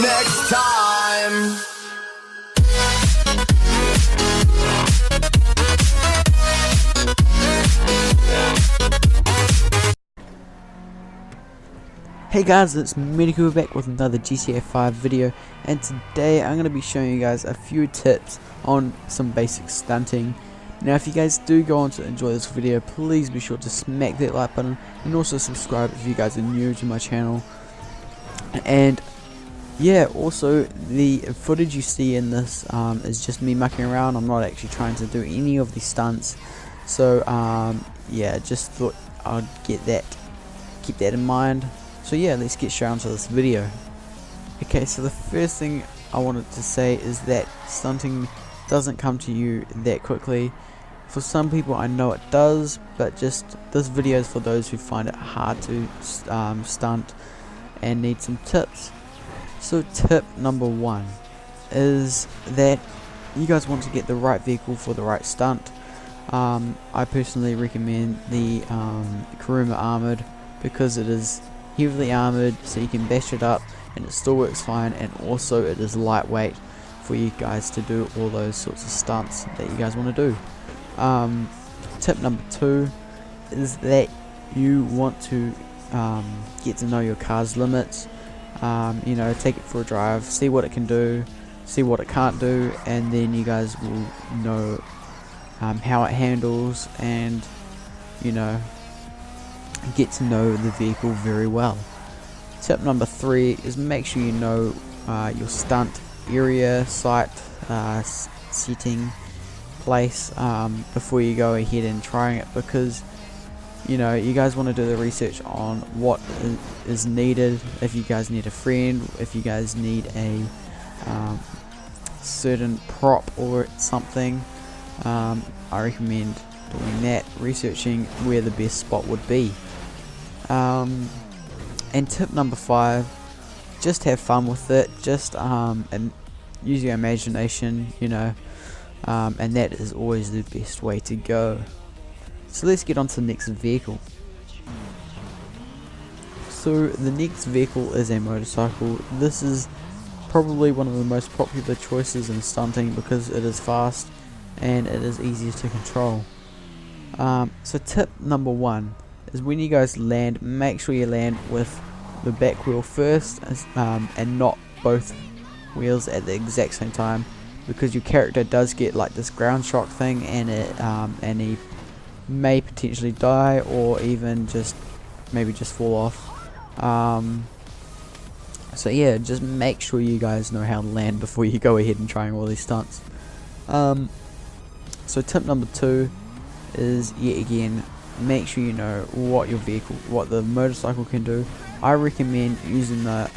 next time. Hey guys, it's Medical back with another GTA 5 video, and today I'm going to be showing you guys a few tips on some basic stunting. Now if you guys do go on to enjoy this video, please be sure to smack that like button and also subscribe if you guys are new to my channel. And yeah, also the footage you see in this is just me mucking around. I'm not actually trying to do any of these stunts, so yeah, just thought I'd keep that in mind. So yeah, let's get straight onto this video. Okay, so the first thing I wanted to say is that stunting doesn't come to you that quickly. For some people I know it does, but just this video is for those who find it hard to stunt and need some tips. So tip number one is that you guys want to get the right vehicle for the right stunt. I personally recommend the Kuruma Armored because it is heavily armored, so you can bash it up and it still works fine, and also it is lightweight for you guys to do all those sorts of stunts that you guys want to do. Tip number two is that you want to get to know your car's limits. You know, take it for a drive, see what it can do, see what it can't do, and then you guys will know how it handles, and you know, get to know the vehicle very well. Tip number three is make sure you know your stunt area, site, setting, place before you go ahead and trying it, because you know, you guys want to do the research on what is needed. If you guys need a friend, if you guys need a certain prop or something, I recommend doing that, researching where the best spot would be. And tip number five, just have fun with it, just and use your imagination, you know, and that is always the best way to go. So let's get on to the next vehicle. So the next vehicle is a motorcycle. This is probably one of the most popular choices in stunting because it is fast and it is easier to control. So tip number one is when you guys land, make sure you land with the back wheel first, and not both wheels at the exact same time, because your character does get like this ground shock thing, and and he may potentially die or even just maybe just fall off. So yeah, just make sure you guys know how to land before you go ahead and trying all these stunts. So tip number two is, yet again, make sure you know what your vehicle, what the motorcycle can do. I recommend using the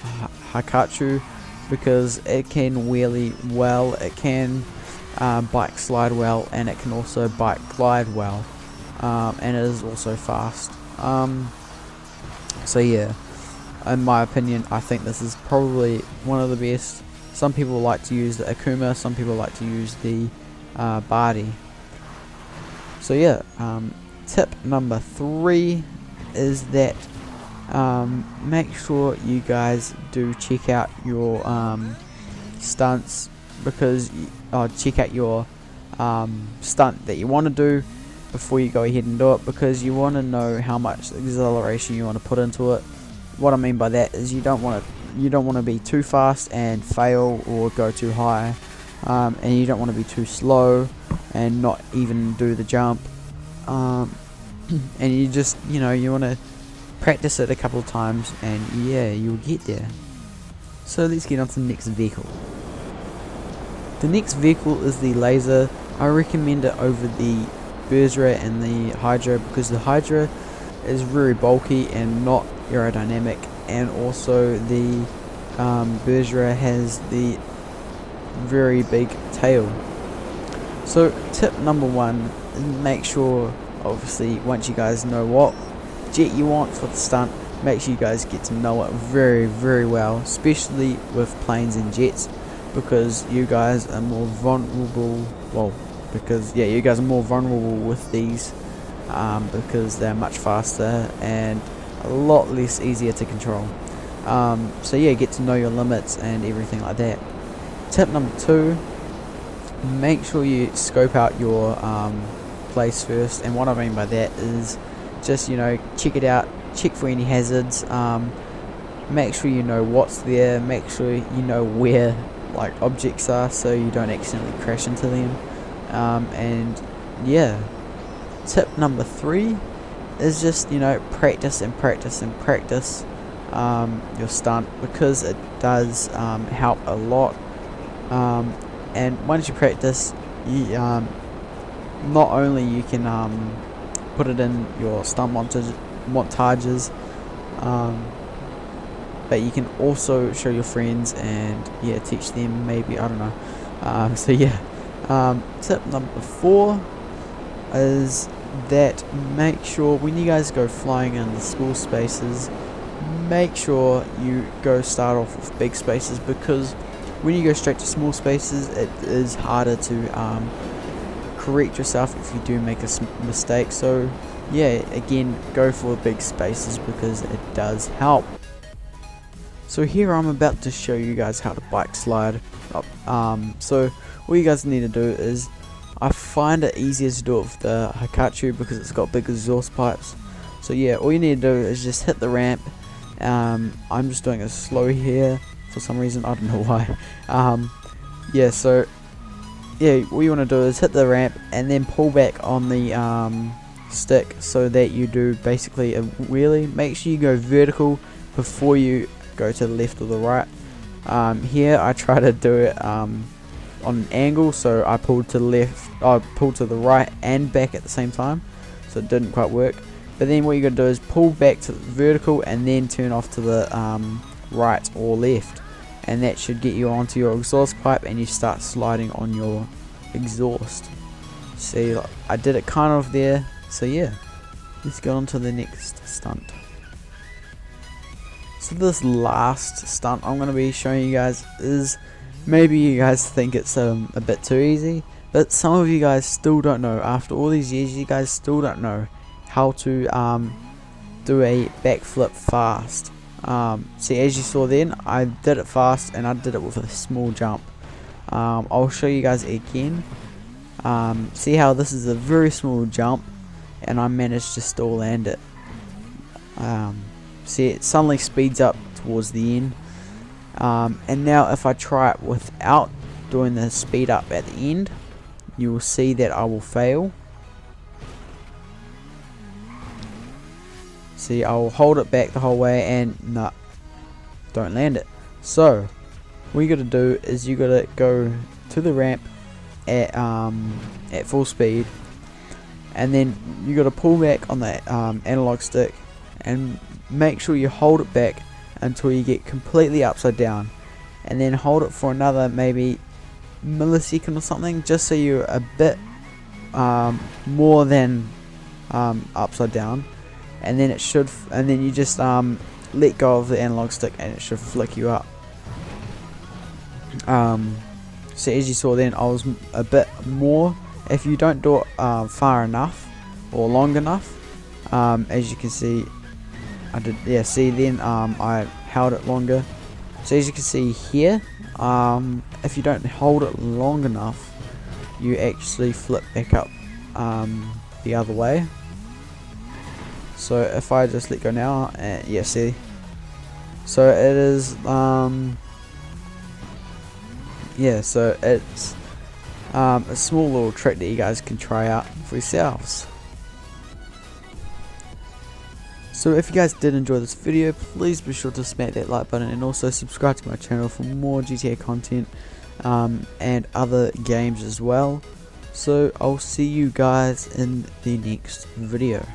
Hakatsu because it can wheelie well, it can bike slide well, and it can also bike glide well, and it is also fast. So yeah, in my opinion, I think this is probably one of the best. Some people like to use the Akuma, some people like to use the Badi. So yeah, tip number three is that make sure you guys do check out your stunts, because check out your stunt that you want to do before you go ahead and do it, because you want to know how much acceleration you want to put into it. What I mean by that is you don't want to be too fast and fail or go too high, and you don't want to be too slow and not even do the jump, and you just, you know, you want to practice it a couple of times, and yeah, you'll get there. So let's get on to the next vehicle. The next vehicle is the Laser. I recommend it over the Bergerac and the Hydra, because the Hydra is very bulky and not aerodynamic, and also the Bergerac has the very big tail. So tip number one is make sure, obviously, once you guys know what jet you want for the stunt, make sure you guys get to know it very, very well, especially with planes and jets, because you guys are more vulnerable. Well, because yeah, you guys are more vulnerable with these, because they're much faster and a lot less easier to control. So yeah, get to know your limits and everything like that. Tip number 2, make sure you scope out your place first, and what I mean by that is just, you know, check it out, check for any hazards, make sure you know what's there, make sure you know where like objects are so you don't accidentally crash into them. And yeah, tip number 3 is just, you know, practice and practice and practice your stunt, because it does help a lot. And once you practice, you not only you can put it in your stunt montages, but you can also show your friends and yeah, teach them, maybe, I don't know. So yeah, tip number 4 is that make sure when you guys go flying in the school spaces, make sure you start off with big spaces, because when you go straight to small spaces, it is harder to correct yourself if you do make a mistake. So yeah, again, go for big spaces because it does help. So here I'm about to show you guys how to bike slide up. So all you guys need to do is, I find it easier to do it with the Hikachu because it's got big exhaust pipes. So yeah, all you need to do is just hit the ramp. I'm just doing it slow here for some reason, I don't know why. Yeah, so yeah, all you want to do is hit the ramp and then pull back on the stick so that you do basically a wheelie. Make sure you go vertical before you go to the left or the right. Here I try to do it on an angle, so I pulled to the left, I pulled to the right and back at the same time, so it didn't quite work. But then what you got to do is pull back to the vertical and then turn off to the right or left, and that should get you onto your exhaust pipe and you start sliding on your exhaust. See, I did it kind of there. So yeah, let's go on to the next stunt. So this last stunt I'm going to be showing you guys is, maybe you guys think it's a bit too easy, but some of you guys still don't know. After all these years, you guys still don't know how to do a backflip fast. See, as you saw then, I did it fast and I did it with a small jump. I'll show you guys again. See how this is a very small jump and I managed to still land it. See, it suddenly speeds up towards the end. And now if I try it without doing the speed up at the end, you will see that I will fail. See, I will hold it back the whole way and no, don't land it. So what you got to do is you got to go to the ramp at full speed, and then you got to pull back on the analog stick and make sure you hold it back until you get completely upside down, and then hold it for another maybe millisecond or something, just so you're a bit more than upside down, and then it should, and then you just let go of the analog stick and it should flick you up. So as you saw then, I was a bit more. If you don't do it far enough or long enough, as you can see, I did. Yeah, see then I held it longer. So as you can see here, if you don't hold it long enough, you actually flip back up the other way. So if I just let go now, yeah, see. So it is yeah, so it's a small little trick that you guys can try out for yourselves. So if you guys did enjoy this video, please be sure to smack that like button and also subscribe to my channel for more GTA content and other games as well. So I'll see you guys in the next video.